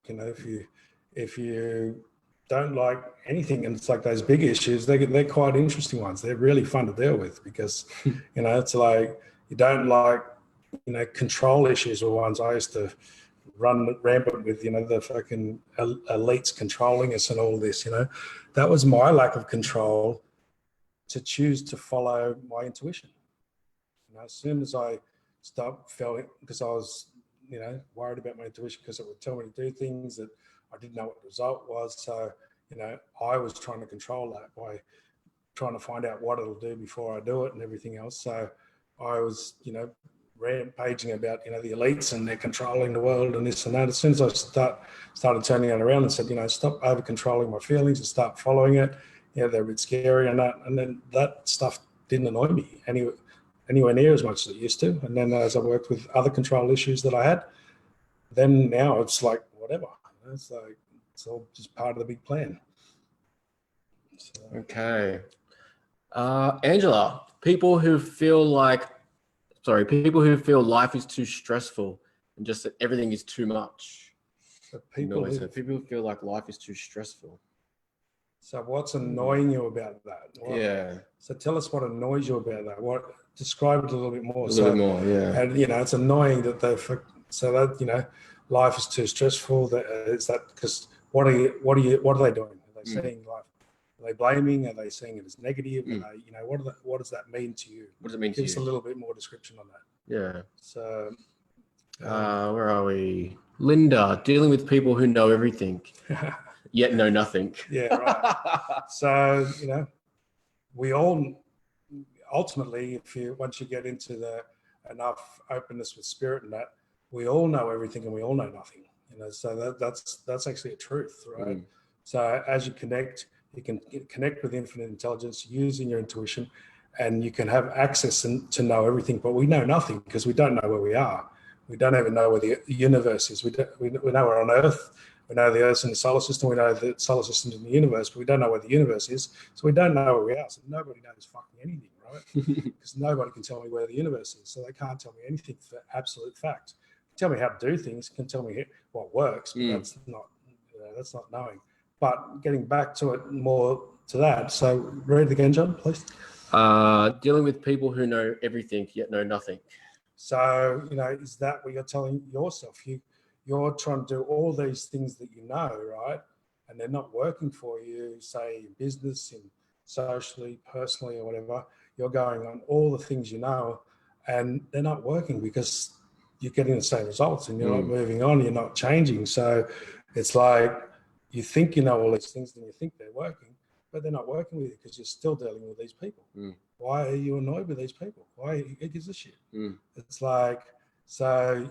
if you don't like anything, and it's like those big issues, they're quite interesting ones. They're really fun to deal with because it's like you don't like control issues or ones I used to run rampant with, the fucking elites controlling us and all this. That was my lack of control to choose to follow my intuition. As soon as I stopped feeling, because I was worried about my intuition because it would tell me to do things that I didn't know what the result was. So, I was trying to control that by trying to find out what it'll do before I do it and everything else. So I was, rampaging about, the elites and they're controlling the world and this and that. As soon as I started turning it around and said, stop over controlling my feelings and start following it. They're a bit scary and that. And then that stuff didn't annoy me anywhere near as much as it used to. And then as I worked with other control issues that I had, then now it's like, whatever. It's like, it's all just part of the big plan. So. Okay. Angela, people who feel life is too stressful and just that everything is too much. So people who feel like life is too stressful. So what's annoying you about that? So tell us what annoys you about that. Describe it a little bit more. A little bit more, yeah. And it's annoying that life is too stressful. Is that because what are they doing? Are they seeing life? Are they blaming? Are they seeing it as negative? Are they, what does that mean to you? What does it mean to you? Give us a little bit more description on that. Yeah. So Where are we? Linda, dealing with people who know everything, yet know nothing. Yeah, right. So, we all ultimately, once you get into the enough openness with spirit and that, we all know everything and we all know nothing. So that's actually a truth, right? So as you can connect with infinite intelligence using your intuition, and you can have access to know everything, but we know nothing because we don't know where we are. We don't even know where the universe is. We know we're on Earth. We know the Earth's in the solar system. We know the solar system's in the universe, but we don't know where the universe is. So we don't know where we are. So nobody knows fucking anything, right? Because nobody can tell me where the universe is. So they can't tell me anything for absolute fact. Tell me how to do things, can tell me what works, but that's not knowing. But getting back to it more to that. So read it again, John, please. Dealing with people who know everything yet know nothing. So, is that what you're telling yourself? You're trying to do all these things that you know, right? And they're not working for you, say in business, in socially, personally, or whatever. You're going on all the things you know, and they're not working because you're getting the same results and you're not moving on, you're not changing. So it's like you think you know all these things and you think they're working, but they're not working with you because you're still dealing with these people. Why are you annoyed with these people? Why it gives a shit? It's like, so,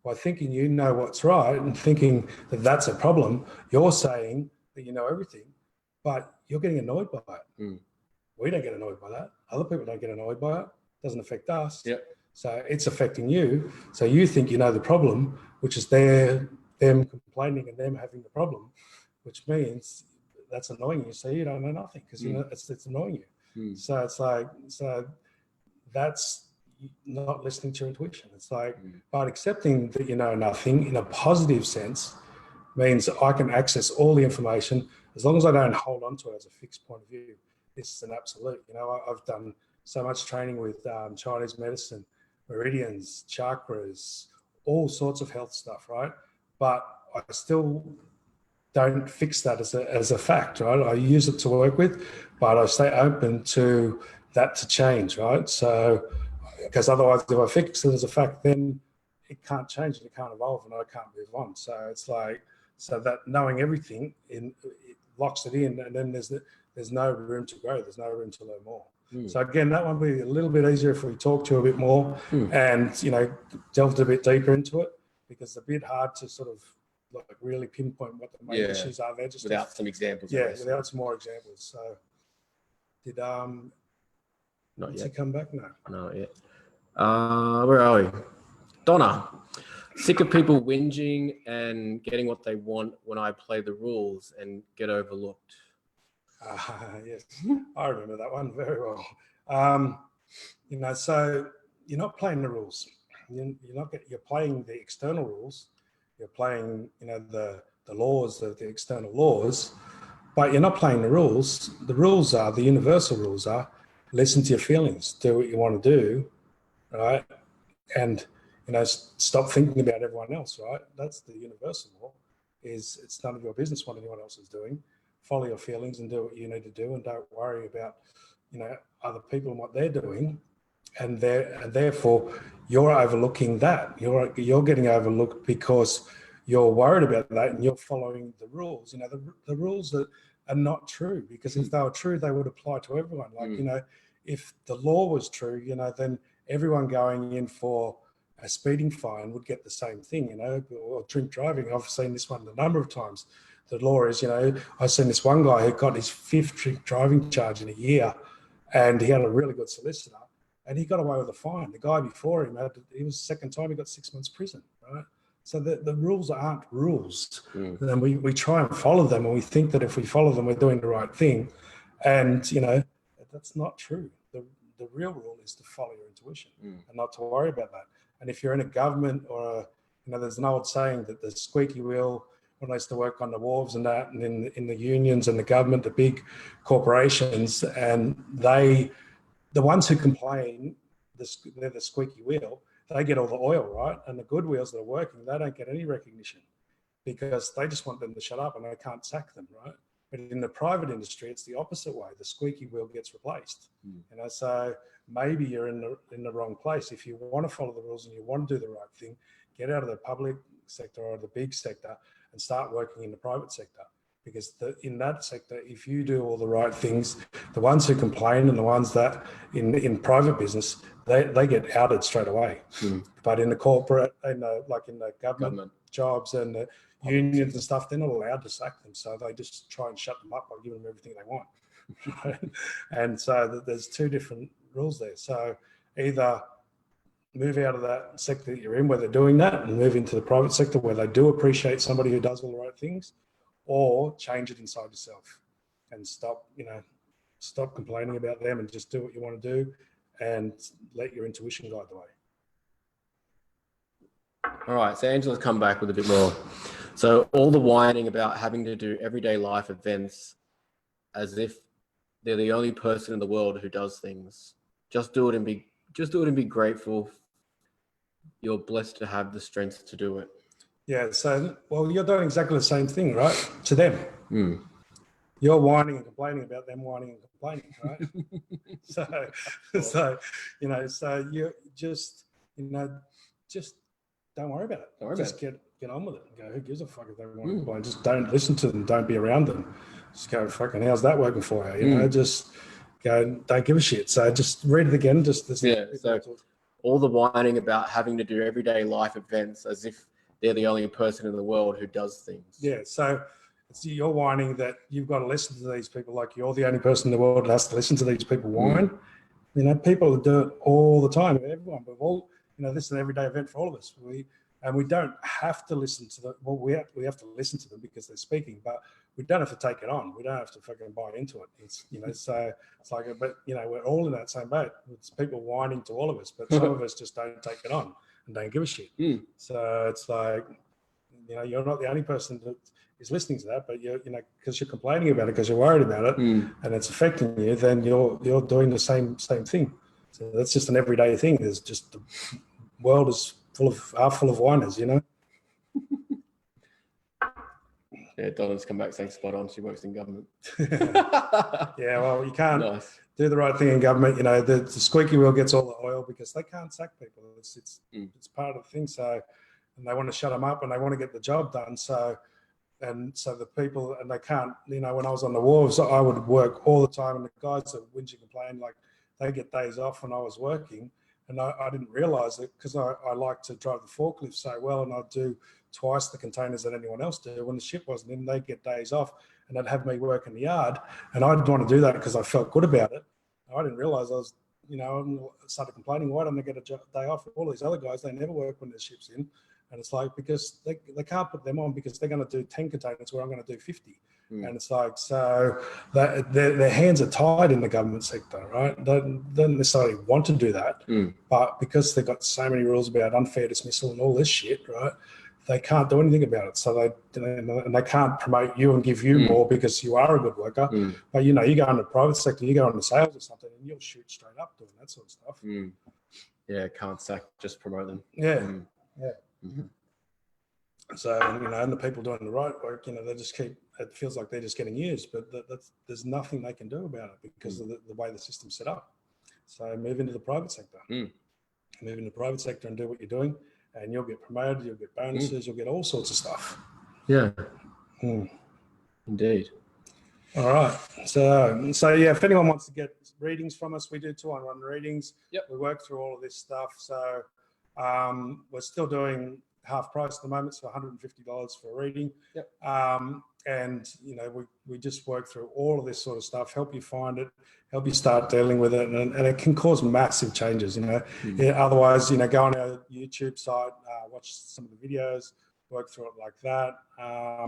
by thinking you know what's right and thinking that that's a problem, you're saying that you know everything, but you're getting annoyed by it. We don't get annoyed by that. Other people don't get annoyed by it. It doesn't affect us. Yep. So it's affecting you. So you think you know the problem, which is them complaining and them having the problem, which means that's annoying you. So you don't know nothing because it's annoying you. So it's like, that's not listening to your intuition. It's like, but accepting that you know nothing in a positive sense means I can access all the information as long as I don't hold on to it as a fixed point of view. This is an absolute. I've done so much training with Chinese medicine, meridians, chakras, all sorts of health stuff, right? But I still don't fix that as a fact, right? I use it to work with, but I stay open to that to change, right? So, because otherwise, if I fix it as a fact, then it can't change and it can't evolve and I can't move on. So it's like, so that knowing everything it locks it in, and then there's no room to grow. There's no room to learn more. So again, that one would be a little bit easier if we talk to you a bit more and delved a bit deeper into it, because it's a bit hard to sort of like really pinpoint what the main issues are there. Just without some examples. Yeah, without some more examples. So did not did yet. he come back? No. Not yet. Where are we? Donna. Sick of people whinging and getting what they want when I play the rules and get overlooked. Yes, I remember that one very well. So you're not playing the rules. You're playing the external rules. You're playing, the laws of the external laws, but you're not playing the rules. The rules are, the universal rules are, listen to your feelings, do what you want to do, right? And, stop thinking about everyone else, right? That's the universal law, is it's none of your business what anyone else is doing. Follow your feelings and do what you need to do, and don't worry about, other people and what they're doing. And therefore you're overlooking that. You're getting overlooked because you're worried about that and you're following the rules. The rules are not true, because if they were true, they would apply to everyone. Like, if the law was true, then everyone going in for a speeding fine would get the same thing, or drink driving. I've seen this one a number of times. The law is, I've seen this one guy who got his 5th drink driving charge in a year, and he had a really good solicitor, and he got away with a fine. The guy before him, he was the second time, he got 6 months prison, right? So the rules aren't rules. And we try and follow them, and we think that if we follow them, we're doing the right thing. And, that's not true. The real rule is to follow your intuition and not to worry about that. And if you're in a government or, there's an old saying that the squeaky wheel, when I used to work on the wharves and that, and in the unions and the government, the big corporations, and the ones who complain, they're the squeaky wheel, they get all the oil, right? And the good wheels that are working, they don't get any recognition because they just want them to shut up and they can't sack them, right? But in the private industry, it's the opposite way. The squeaky wheel gets replaced. You know, so maybe you're in the wrong place. If you want to follow the rules and you want to do the right thing, get out of the public sector or the big sector and start working in the private sector. Because in that sector, if you do all the right things, the ones who complain and the ones that in private business, they get outed straight away. But in the corporate, like in the government jobs and the unions and stuff, they're not allowed to sack them. So they just try and shut them up by giving them everything they want. And so there's two different rules there. So either move out of that sector that you're in where they're doing that and move into the private sector where they do appreciate somebody who does all the right things, or change it inside yourself and stop complaining about them and just do what you want to do and let your intuition guide the way. All right, so Angela's come back with a bit more. So all the whining about having to do everyday life events as if they're the only person in the world who does things. Just do it and be grateful. You're blessed to have the strength to do it. Yeah, so, well, you're doing exactly the same thing, right? To them. You're whining and complaining about them whining and complaining, right? so, you know, so you just, you know, just don't worry about it. Just get on with it and go, who gives a fuck if they want to complain? Just don't listen to them. Don't be around them. Just go, fucking, how's that working for you? You know, just go, don't give a shit. So just read it again. Just listen. Yeah, so all the whining about having to do everyday life events as if they're the only person in the world who does things. Yeah, so you're whining that you've got to listen to these people like you're the only person in the world that has to listen to these people whine. You know, people do it all the time. Everyone, we've all, you know, this is an everyday event for all of us. We don't have to listen to them. Well, we have to listen to them because they're speaking, but we don't have to take it on. We don't have to fucking buy into it. It's, you know, so it's like, but you know, we're all in that same boat. It's people whining to all of us, but some of us just don't take it on and don't give a shit. So it's like, you know, you're not the only person that is listening to that, but you know, because you're complaining about it, because you're worried about it, and it's affecting you, then you're doing the same thing. So that's just an everyday thing. There's just the world is full of whiners, you know. Yeah, Donna's come back saying spot on. She works in government. Yeah, well, you can't do the right thing in government. You know, the squeaky wheel gets all the oil because they can't sack people. It's part of the thing. So, and they want to shut them up and they want to get the job done. So the people, and they can't, you know, when I was on the wharves, I would work all the time, and the guys that whinge and complain, like, they get days off when I was working, and I didn't realise it because I like to drive the forklift so well, and I'd do twice the containers that anyone else do. When the ship wasn't in, they'd get days off, and they'd have me work in the yard, and I'd want to do that because I felt good about it. I didn't realise I was, you know, I started complaining, why don't they get a day off? All these other guys, they never work when the ship's in. And it's like, because they can't put them on because they're going to do 10 containers where I'm going to do 50. And it's like, so their hands are tied in the government sector, right? They don't necessarily want to do that, but because they've got so many rules about unfair dismissal and all this shit, right? They can't do anything about it. So they can't promote you and give you more because you are a good worker. But, you know, you go in the private sector, you go into sales or something, and you'll shoot straight up doing that sort of stuff. Yeah, can't sack, just promote them. Yeah. So, you know, and the people doing the right work, you know, they just keep, it feels like they're just getting used, but there's nothing they can do about it because of the way the system's set up. So move into the private sector. Move into the private sector and do what you're doing, and you'll get promoted, you'll get bonuses, you'll get all sorts of stuff. Yeah. Indeed. All right. So yeah, if anyone wants to get readings from us, we do 2-on-1 readings. We work through all of this stuff. So we're still doing half price at the moment, so $150 for a reading. And, you know, we just work through all of this sort of stuff, help you find it, help you start dealing with it. And it can cause massive changes, you know. Otherwise, you know, go on our YouTube site, watch some of the videos, work through it like that.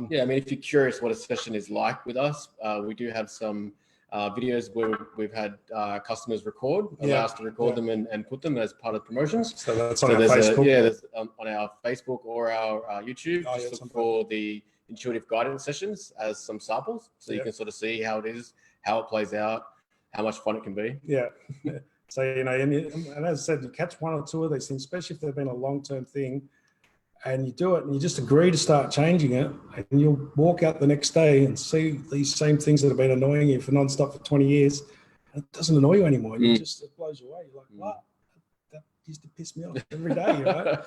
Yeah, I mean, if you're curious what a session is like with us, we do have some videos where we've had customers allow us to record them and put them as part of promotions. So that's on our Facebook. There's on our Facebook or our YouTube. Just look for the intuitive guidance sessions as some samples, so you can sort of see how it is, how it plays out, how much fun it can be. So, you know, and as I said, you catch one or two of these things, especially if they've been a long-term thing, and you do it and you just agree to start changing it, and you'll walk out the next day and see these same things that have been annoying you for nonstop for 20 years. And it doesn't annoy you anymore. You just, it blows you away. You're like, what? That used to piss me off every day, right?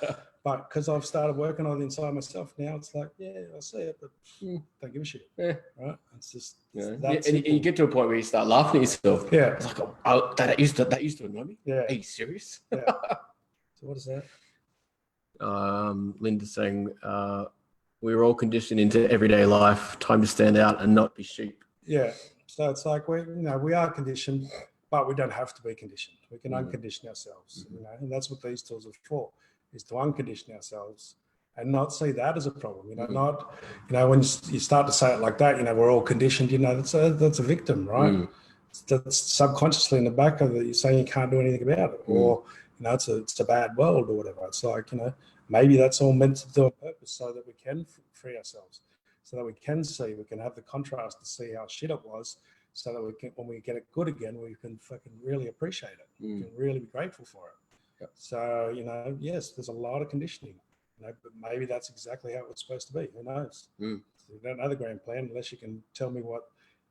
But because I've started working on it inside myself now, it's like, yeah, I see it, but don't give a shit. Yeah. Right? It's just and you get to a point where you start laughing at yourself. Yeah. It's like, oh, that used to annoy me. Yeah. Are you serious? Yeah. So what is that? Linda's saying, we're all conditioned into everyday life. Time to stand out and not be sheep. Yeah. So it's like we are conditioned, but we don't have to be conditioned. We can uncondition ourselves, and that's what these tools are for, is to uncondition ourselves and not see that as a problem. Not when you start to say it like that, we're all conditioned. That's a victim, right? That's subconsciously in the back of it. You're saying you can't do anything about it, or it's a bad world or whatever. It's like maybe that's all meant to do on purpose so that we can free ourselves, so that we can have the contrast to see how shit it was, so that we can, when we get it good again, we can fucking really appreciate it. We can really be grateful for it. Yep. So, yes, there's a lot of conditioning, but maybe that's exactly how it's supposed to be. Who knows? So you don't know the grand plan unless you can tell me what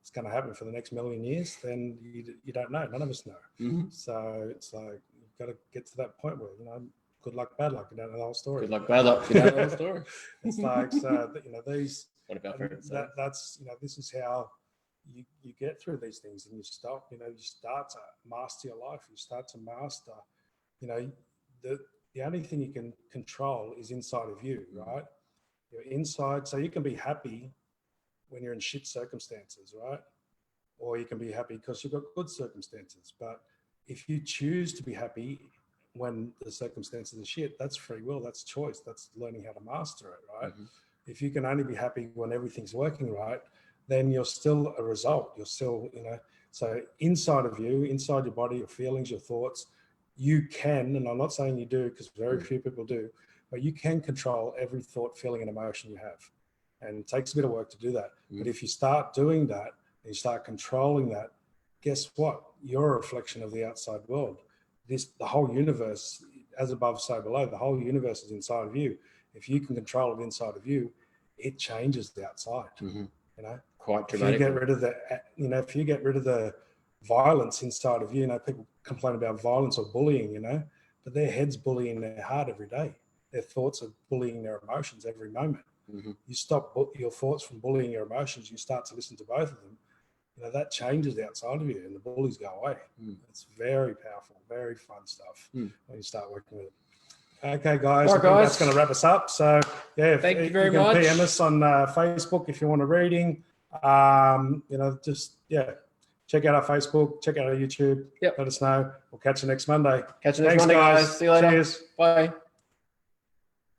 is going to happen for the next million years, then you don't know. None of us know. So it's like, you've got to get to that point where, good luck, bad luck. You don't know the whole story. Good luck, bad luck. You don't know the story. It's like, so, these, what about that's, this is how you get through these things, and you start to master your life. You start to master, the only thing you can control is inside of you, right? You're inside. So you can be happy when you're in shit circumstances, right? Or you can be happy because you've got good circumstances. But if you choose to be happy when the circumstances are shit, that's free will, that's choice, that's learning how to master it, right? If you can only be happy when everything's working right, then you're still a result. You're still, so inside of you, inside your body, your feelings, your thoughts, you can, and I'm not saying you do because very few people do, but you can control every thought, feeling, and emotion you have. And it takes a bit of work to do that. But if you start doing that and you start controlling that, guess what? You're a reflection of the outside world. The whole universe, as above, so below, the whole universe is inside of you. If you can control it inside of you, it changes the outside. Quite dramatic. If you get rid of if you get rid of the violence inside of you, people complain about violence or bullying, but their head's bullying their heart every day. Their thoughts are bullying their emotions every moment. You stop your thoughts from bullying your emotions, you start to listen to both of them, that changes the outside of you and the bullies go away. It's very powerful, very fun stuff when you start working with it. Okay, guys, I think that's going to wrap us up. So, yeah, thank you very much. You can PM us on Facebook if you want a reading. Check out our Facebook, check out our YouTube. Let us know. We'll catch you next Monday. Catch you next Monday, guys. See you later. Cheers. Bye.